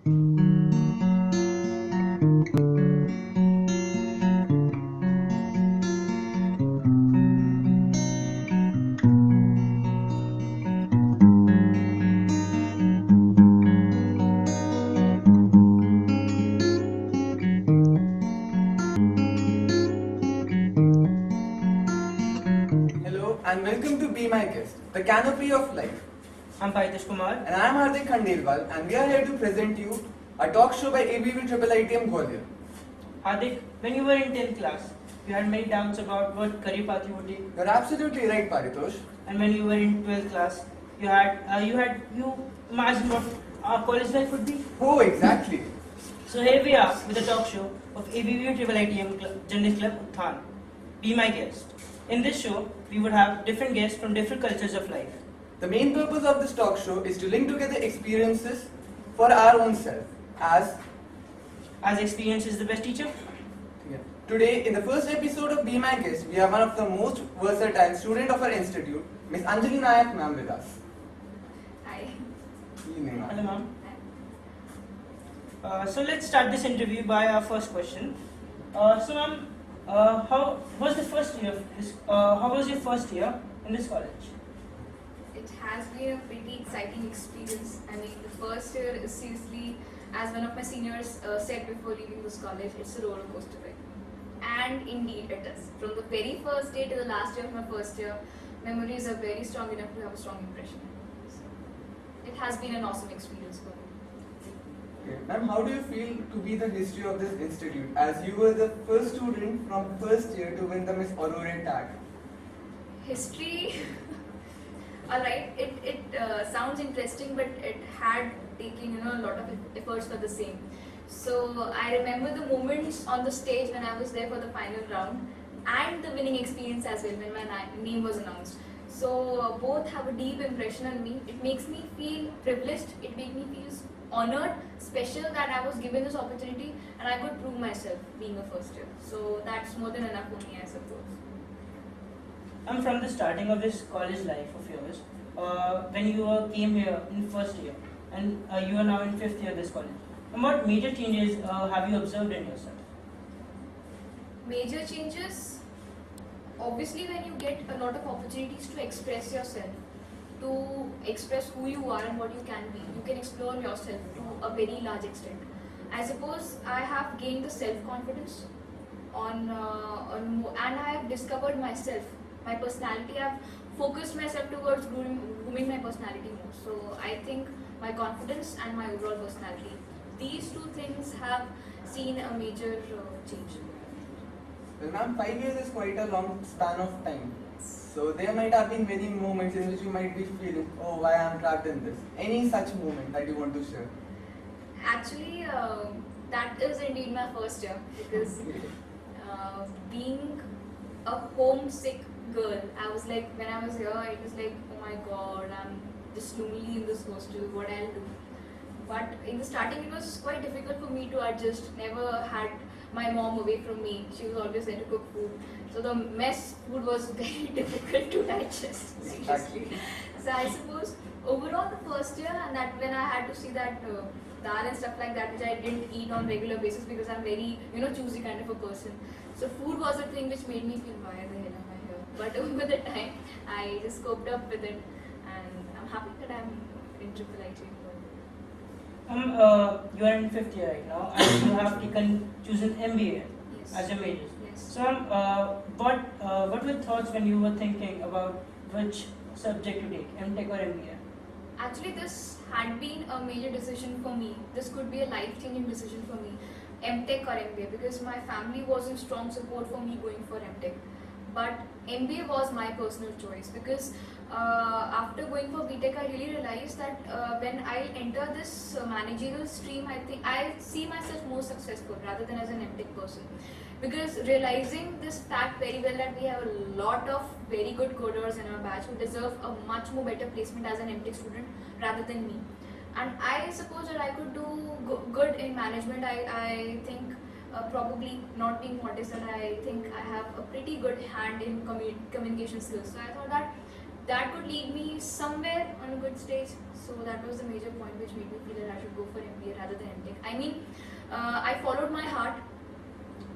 Hello and welcome to Be My Guest, the canopy of life. I'm Paitesh Kumar. And I'm Hardik Khandelwal and we are here to present you a talk show by ABV-IIITM Gwalior. Hardik, when you were in 10th class, you had many doubts about what career path you would take. You're absolutely right, Paritosh. And when you were in 12th class, you imagined what our college life would be. Oh, exactly. So here we are with a talk show of ABV-IIITM Journalist Club, Uthaan. Be my guest. In this show, we would have different guests from different cultures of life. The main purpose of this talk show is to link together experiences for our own self as experience is the best teacher. Yeah. Today, in the first episode of Be My Guest, we have one of the most versatile student of our institute, Miss Anjali Nayak ma'am with us. Hi. Evening, ma'am. Hello, ma'am. So let's start this interview by our first question. So, ma'am, how was the first year of this? How was your first year in this college? It has been a pretty exciting experience. I mean, the first year is seriously, as one of my seniors said before leaving this college, it's a roller coaster ride. And indeed it is. From the very first day to the last day of my first year, memories are very strong enough to have a strong impression. So, it has been an awesome experience for me. Okay. Ma'am, how do you feel to be the history of this institute as you were the first student from first year to win the Miss Aurora tag? History, alright, it sounds interesting, but it had taken a lot of efforts for the same. So I remember the moments on the stage when I was there for the final round and the winning experience as well when my name was announced. So both have a deep impression on me. It makes me feel privileged, it makes me feel honored, special that I was given this opportunity and I could prove myself being a first year. So that's more than enough for me, I suppose. I'm from the starting of this college life of yours, when you came here in first year and you are now in fifth year of this college. And what major changes have you observed in yourself? Major changes, obviously when you get a lot of opportunities to express yourself, to express who you are and what you can be, you can explore yourself to a very large extent. I suppose I have gained the self-confidence and I have discovered myself, my personality. I have focused myself towards grooming my personality more. So I think my confidence and my overall personality, these two things have seen a major change. Well, ma'am, 5 years is quite a long span of time. So there might have been many moments in which you might be feeling, oh, why I am trapped in this. Any such moment that you want to share? Actually, that is indeed my first year because being a homesick girl, I was like, when I was here, it was like, oh my god, I'm just lonely in this hostel, what I'll do. But in the starting, it was quite difficult for me to adjust. Never had my mom away from me. She was always there to cook food. So the mess food was very difficult to digest, seriously. So I suppose overall the first year, and that when I had to see that dal and stuff like that, which I didn't eat on regular basis because I'm very, choosy kind of a person. So food was the thing which made me feel, why the hell am I here? But over the time, I just coped up with it, and I'm happy that I'm in IIIT. You are in fifth year right now, and you have chosen MBA as your major. Yes. So, what were thoughts when you were thinking about which subject to take, MTech or MBA? Actually, this had been a major decision for me. This could be a life-changing decision for me, MTech or MBA, because my family was in strong support for me going for MTech. But MBA was my personal choice because after going for BTech, I really realized that when I enter this managerial stream, I think I see myself more successful rather than as an MTech person. Because realizing this fact very well that we have a lot of very good coders in our batch who deserve a much more better placement as an MTech student rather than me. And I suppose that I could do good in management. I think probably not being modest, and I think I have a pretty good hand in communication skills. So I thought that that could lead me somewhere on a good stage. So that was the major point which made me feel that I should go for MBA rather than MTech. I mean, I followed my heart.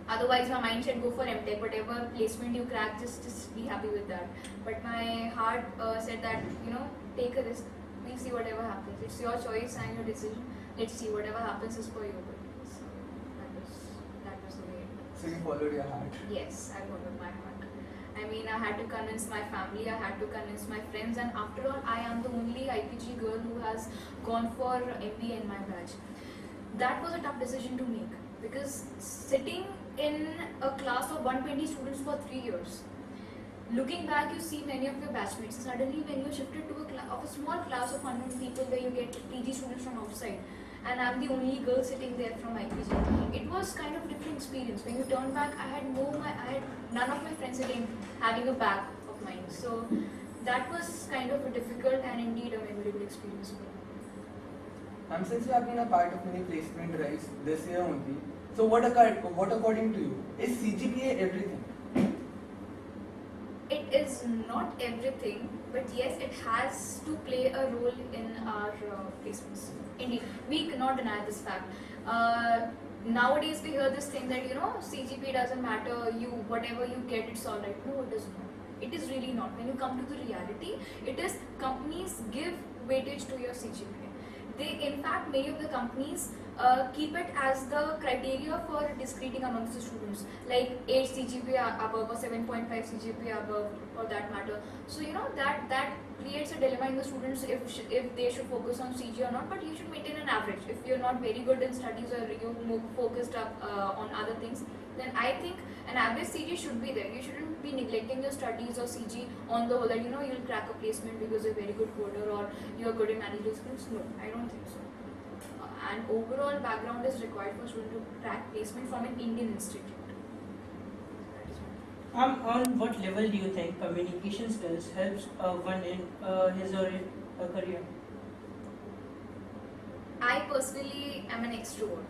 Otherwise, my mind said go for MTech. Whatever placement you crack, just be happy with that. But my heart said that, you know, take a risk. We'll see whatever happens. It's your choice and your decision. Let's see, whatever happens is for you. So that was the way. So you followed your heart. Yes, I followed my heart. I mean, I had to convince my family, I had to convince my friends, and after all, I am the only IPG girl who has gone for MBA in my batch. That was a tough decision to make because sitting in a class of 120 students for 3 years, looking back, you see many of your batchmates. Suddenly, when you're shifted to a small class of 100 people where you get PG students from outside, and I'm the only girl sitting there from IPG. It was kind of a different experience. When you turn back, I had none of my friends sitting having a bag of mine. So that was kind of a difficult and indeed a memorable experience for me. Since you have been a part of many placement drives this year only, so what according to you is CGPA everything? It is not everything, but yes, it has to play a role in our placements. Indeed, we cannot deny this fact. Nowadays, we hear this thing that, you know, CGPA doesn't matter, whatever you get, it's all right. No, it is not. It is really not. When you come to the reality, it is companies give weightage to your CGPA. In fact, many of the companies keep it as the criteria for discreting amongst the students, like 8 CGPA above or 7.5 CGPA above, for that matter. So you know that creates a dilemma in the students if they should focus on CG or not. But you should maintain an average. If you're not very good in studies or you're more focused on other things, then I think an average CG should be there. You shouldn't be neglecting your studies or CG on the whole that, you know, you'll crack a placement because you're a very good coder or you're good in managerial skills. No, I don't think so. And overall background is required for student to crack placement from an Indian institute. On what level do you think communication skills helps one in his or her career? I personally am an extrovert,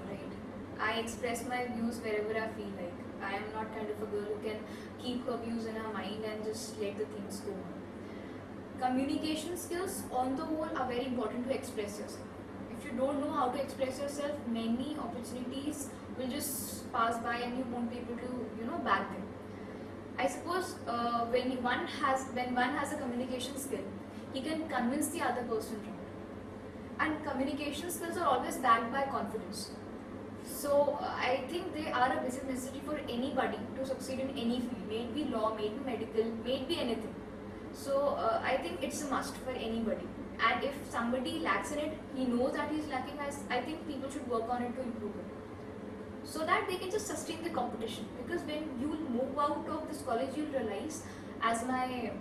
right? I express my views wherever I feel like. I am not kind of a girl who can keep her views in her mind and just let the things go on. Communication skills on the whole are very important to express yourself. If you don't know how to express yourself, many opportunities will just pass by and you won't be able to, you know, bag them. I suppose when one has a communication skill, he can convince the other person wrong. And communication skills are always backed by confidence. So I think they are a basic necessity for anybody to succeed in any field, may it be law, may it be medical, may it be anything. So I think it's a must for anybody. And if somebody lacks in it, he knows that he's lacking. I think people should work on it to improve it, so that they can just sustain the competition. Because when you will move out of this college, you'll realize, as my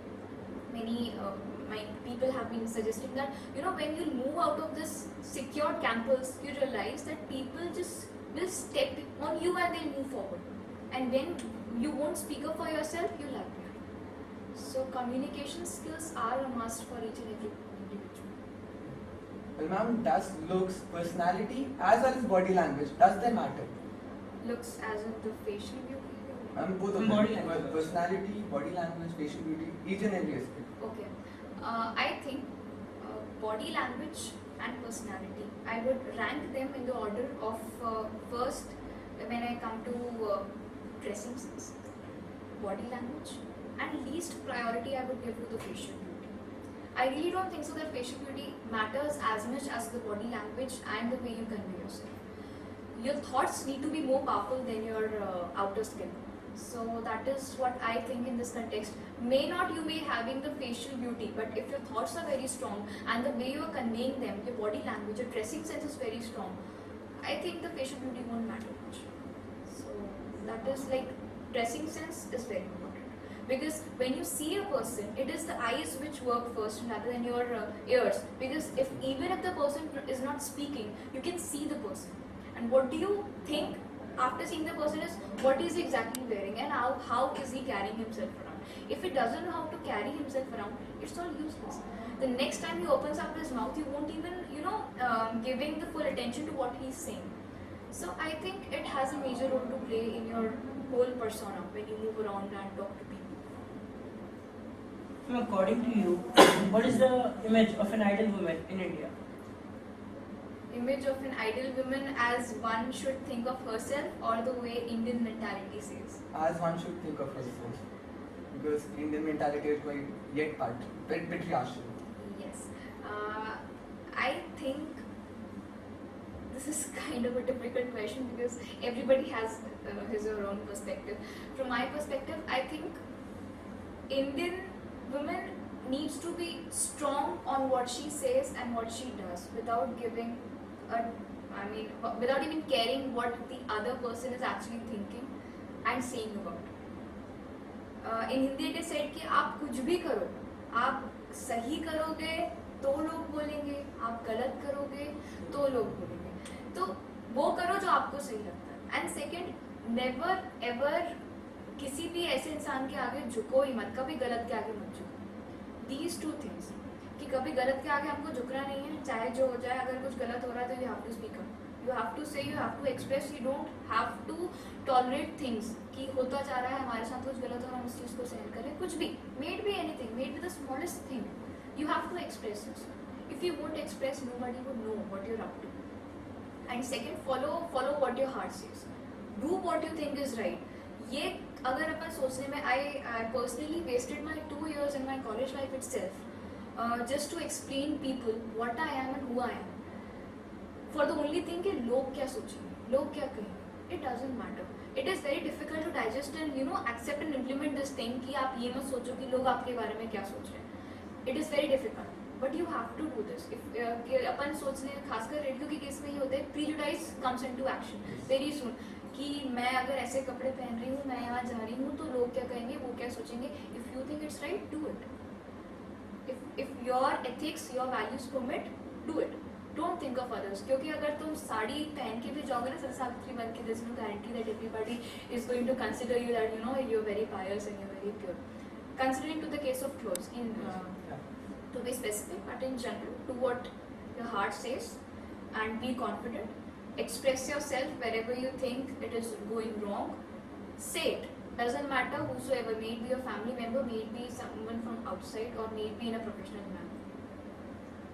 people have been suggesting, that, you know, when you move out of this secured campus, you realize that people just will step on you and they'll move forward. And when you won't speak up for yourself, you'll lag behind. So communication skills are a must for each and every individual. Well, ma'am, does looks, personality as well as body language, does they matter? Looks as in the facial beauty? Both of Body them. language. Personality, body language, facial beauty, each and every aspect. Okay. I think body language and personality, I would rank them in the order of first, when I come to dressing sense, body language, and least priority I would give to the facial beauty. I really don't think so that facial beauty matters as much as the body language and the way you convey yourself. Your thoughts need to be more powerful than your outer skin. So that is what I think in this context. You may having the facial beauty, but if your thoughts are very strong and the way you are conveying them, your body language, your dressing sense is very strong, I think the facial beauty won't matter much. So that is like, dressing sense is very important. Because when you see a person, it is the eyes which work first rather than your ears. Because even if the person is not speaking, you can see the person. And what do you think after seeing the person is what is he exactly wearing and how is he carrying himself around. If he doesn't know how to carry himself around, it's all useless. The next time he opens up his mouth, you won't even, giving the full attention to what he's saying. So I think it has a major role to play in your whole persona when you move around and talk to people. According to you, what is the image of an ideal woman in India? Image of an ideal woman as one should think of herself, or the way Indian mentality says? As one should think of herself. Because Indian mentality is quite yet patriarchal. Yes. I think this is kind of a difficult question because everybody has his or her own perspective. From my perspective, I think Indian woman needs to be strong on what she says and what she does without giving without even caring what the other person is actually thinking and saying about it. In Hindi it is said कि आप कुछ भी करो, आप सही करोगे तो लोग बोलेंगे, आप गलत करोगे तो लोग बोलेंगे, तो वो करो जो आपको सही लगता है. एंड सेकेंड, नेवर एवर किसी भी ऐसे इंसान के आगे झुको ही मत, कभी गलत के आगे मत झुको. दीज टू थिंग्स, कि कभी गलत के आगे हमको झुकना नहीं है, चाहे जो हो जाए. अगर कुछ गलत हो रहा है तो you have to speak up, you have to say, you have to express. You don't have to tolerate things कि होता जा रहा है हमारे साथ कुछ गलत हो रहा है, हम उस चीज़ को सहन करें. कुछ भी, made be anything, made be the smallest thing, you have to express it. If you won't express, nobody would know what you're up to. And second, follow what your heart says. Do what you think is right. ये अगर अपन सोचने में, I personally wasted my 2 years in my college life itself just to explain people what I am and who I am. For the only thing कि लोग क्या सोचेंगे, लोग क्या कहेंगे. It doesn't matter. It is very difficult to digest and accept and implement this thing कि आप ये मत सोचो कि लोग आपके बारे में क्या सोच रहे हैं. It is very difficult, but you have to do this. If अपन सोचने, खासकर रेडियो के केस में ये होता है, prejudice comes into action very soon. कि मैं अगर ऐसे कपड़े पहन रही हूँ, मैं यहाँ जा रही हूँ, तो लोग क्या कहेंगे, वो क्या सोचेंगे. If you think it's right, do it. If your ethics, your values permit, do it. Don't think of others. क्योंकि अगर तुम साड़ी पहन के भी जाओगे ना सरसावित्री बन के, there's no guarantee that everybody is going to consider you that you're very pious and you're very pure. Considering to the case of clothes, to be specific, but in general, do what your heart says and be confident. Express yourself wherever you think it is going wrong. Say it. Doesn't matter whosoever, may it be your family member, may it be someone from outside, or may it be in a professional manner.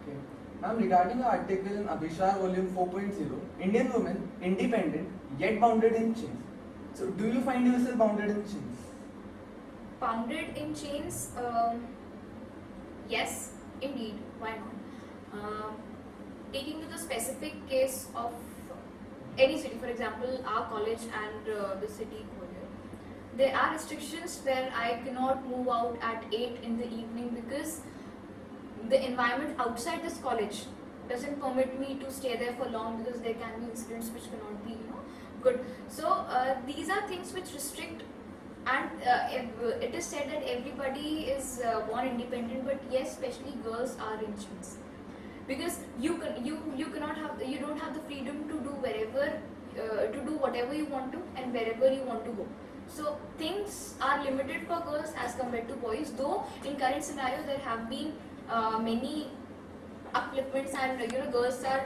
Okay. Now, regarding the article in Abhishar volume 4.0, Indian women, independent yet bounded in chains. So, do you find yourself bounded in chains? Bounded in chains, yes, indeed, why not? Taking to the specific case of any city, for example, our college and the city Korea, there are restrictions where I cannot move out at 8 in the evening because the environment outside this college doesn't permit me to stay there for long, because there can be incidents which cannot be good. So these are things which restrict. And it is said that everybody is born independent, but yes, especially girls are in chains, because you cannot have you don't have the freedom to do whatever you want to and wherever you want to go. So things are limited for girls as compared to boys. Though in current scenario there have been many upliftments and girls are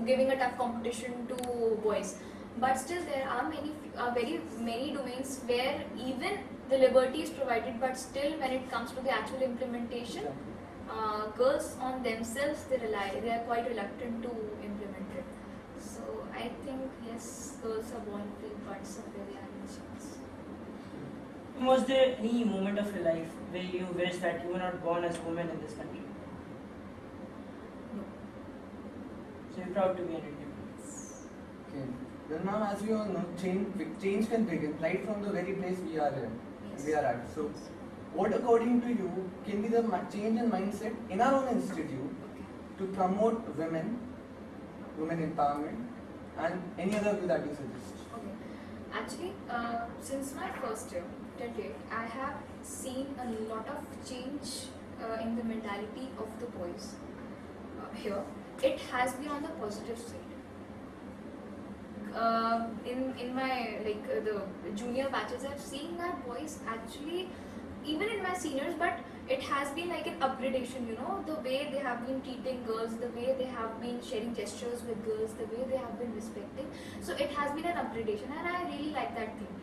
giving a tough competition to boys. But still there are very many domains where even the liberty is provided, but still when it comes to the actual implementation, girls on themselves, they are quite reluctant to implement it. So I think yes, girls are born free, but somewhere they are in chains. Was there any moment of your life where you wish that you were not born as a woman in this country? No. So you're proud to be an Indian. Okay. Then now, as we all know, change can begin right from the very place we are in. Yes. We are at. So, what according to you can be the change in mindset in our own institute to promote women empowerment, and any other view that you suggest? Okay. Actually, since my first year till date, I have seen a lot of change in the mentality of the boys here. It has been on the positive side. In my the junior batches, I've seen that boys actually, even in my seniors, but it has been like an upgradation, the way they have been treating girls, the way they have been sharing gestures with girls, the way they have been respecting. So it has been an upgradation, and I really like that thing.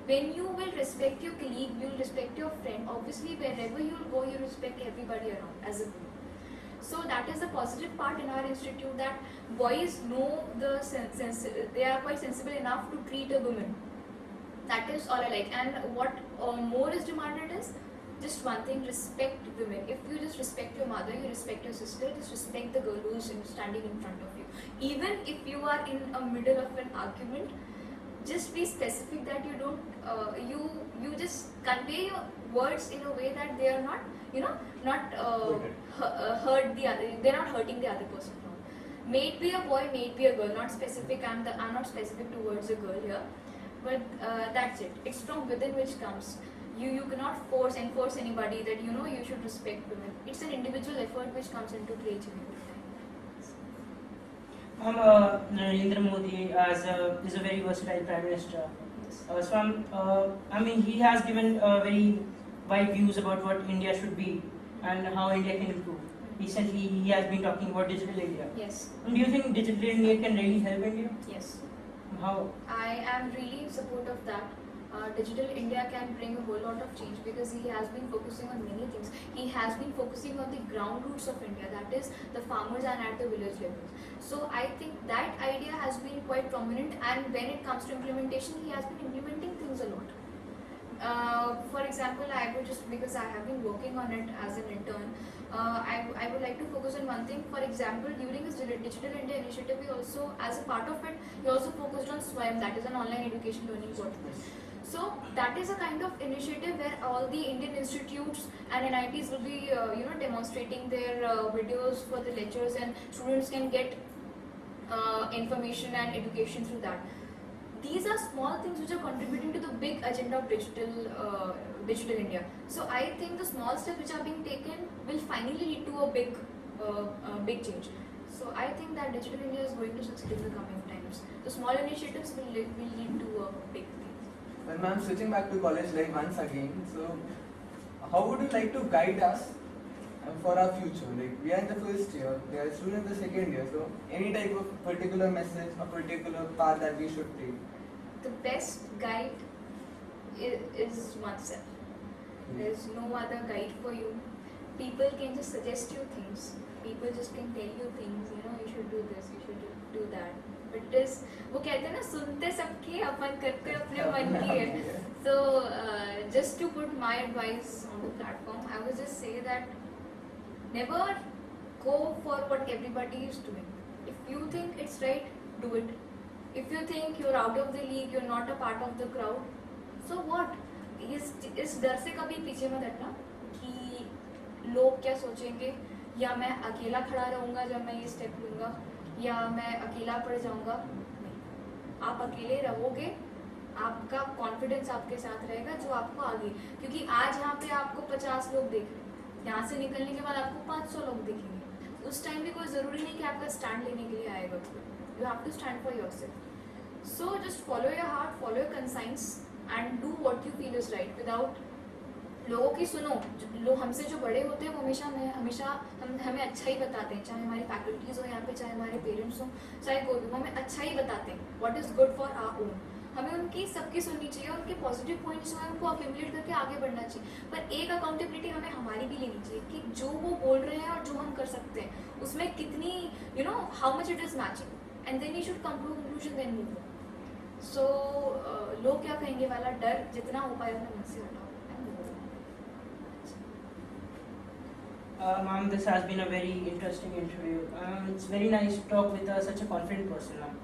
when you will respect your colleague, you will respect your friend. Obviously, wherever you will go, you respect everybody around as a group. So that is the positive part in our institute, that boys know they are quite sensible enough to treat a woman. That is all I like. And what more is demanded is just one thing: respect women. If you just respect your mother, you respect your sister, just respect the girl who is standing in front of you. Even if you are in a middle of an argument, just be specific that you don't you just convey your words in a way that they are not, not hurt the other. They're not hurting the other person. May it be a boy, may it be a girl. Not specific. I'm not specific towards a girl here, but that's it. It's from within which comes. You cannot enforce anybody that you should respect women. It's an individual effort which comes into play. Narendra Modi is a very versatile Prime Minister. He has given very wide views about what India should be and how India can improve. Recently, he has been talking about Digital India. Yes. And do you think Digital India can really help India? Yes. How? I am really in support of that. Digital India can bring a whole lot of change because he has been focusing on many things. He has been focusing on the ground roots of India, that is the farmers and at the village level. So I think that idea has been quite prominent, and when it comes to implementation, he has been implementing things a lot. For example, I would just, because I have been working on it as an intern, I would like to focus on one thing. For example, during this Digital India initiative, we also, as a part of it, we also focused on SWAYAM, that is an online education learning portal. So that is a kind of initiative where all the Indian institutes and NITs will be, demonstrating their videos for the lectures, and students can get information and education through that. These are small things which are contributing to the big agenda of digital India. So I think the small steps which are being taken will finally lead to a big change. So I think that Digital India is going to succeed in the coming times. The small initiatives will lead to a big thing. Well, ma'am, switching back to college life once again, so how would you like to guide us for our future? Like, we are in the first year, we are still in the second year, so any type of particular message or particular path that we should take? The best guide is oneself. There is no other guide for you. People can just suggest you things. People just can tell you things, you should do this, you should do that. But it is, वो कहते हैं ना, सुनते सबके अपन करते अपने मन की है. So just to put my advice on the platform, I would just say that never go for what everybody is doing. If you think it's right, do it. If you think you're out of the league, you're not a part of the crowd, so what? इस डर से कभी पीछे मत हटना कि लोग क्या सोचेंगे, या मैं अकेला खड़ा रहूँगा जब मैं ये स्टेप लूँगा, या मैं अकेला पड़ जाऊँगा. नहीं, आप अकेले रहोगे, आपका कॉन्फिडेंस आपके साथ रहेगा जो आपको आगे, क्योंकि आज यहाँ पे आपको 50 लोग देख रहे हैं, यहाँ से निकलने के बाद आपको 500 लोग देखेंगे. उस टाइम भी कोई ज़रूरी नहीं कि आपका स्टैंड लेने के लिए आएगा. You have to stand for yourself. So just follow your heart, follow your conscience, and do what you feel is right without लोगों की सुनो. लोग हमसे जो बड़े होते हैं वो हमेशा हमें अच्छा ही बताते हैं, चाहे हमारी फैकल्टीज हो यहाँ पे, चाहे हमारे पेरेंट्स हो, चाहे कोई भी, हमें अच्छा ही बताते हैं what is good for our own. हमें उनकी सबकी सुननी चाहिए, उनके पॉजिटिव पॉइंट्स जो है उनको अक्यूमुलेट करके आगे बढ़ना चाहिए. पर एक अकाउंटेबिलिटी हमें हमारी भी लेनी चाहिए कि जो वो बोल रहे हैं और जो हम कर सकते हैं उसमें कितनी how much it is matching, and then you should come to conclusion, then move on. So लोग क्या कहेंगे वाला डर जितना हो पाए उतना मन से हटाओ. Ma'am, this has been a very interesting interview. It's very nice to talk with such a confident person, ma'am.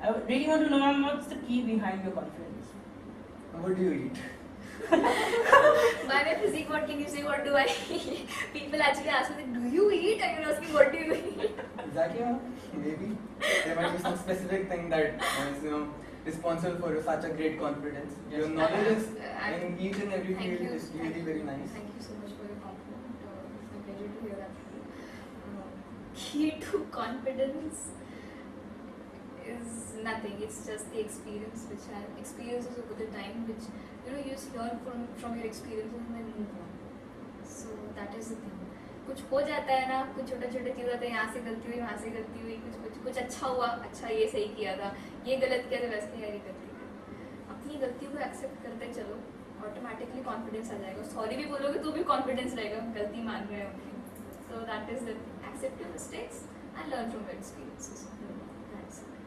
I really want to know, ma'am, what's the key behind your confidence? What do you eat? By my physique, what can you say? What do I eat? People actually ask me, do you eat? And you're asking, what do you eat? Exactly, ma'am. Maybe there might be some specific thing that is, responsible for such a great confidence. Your knowledge is in each and every field is really very nice. Thank you so much for your compliment. It's a pleasure to hear that. Key to confidence is nothing. It's just the experiences over the time, which you just learn from your experiences and then move on. So that is the thing. कुछ हो जाता है ना, कुछ छोटे छोटे चीज़ होते हैं, यहाँ से गलती हुई, वहाँ से गलती हुई, कुछ अच्छा हुआ, अच्छा ये सही किया था, ये गलत किया था, वैसे तैयारी करती है. अपनी गलतियों को एक्सेप्ट करते चलो, ऑटोमेटिकली कॉन्फिडेंस आ जाएगा. सॉरी भी बोलोगे तो भी कॉन्फिडेंस रहेगा, गलती मान रहे हो. So that is it. Accept your mistakes and learn from your experiences. That's it.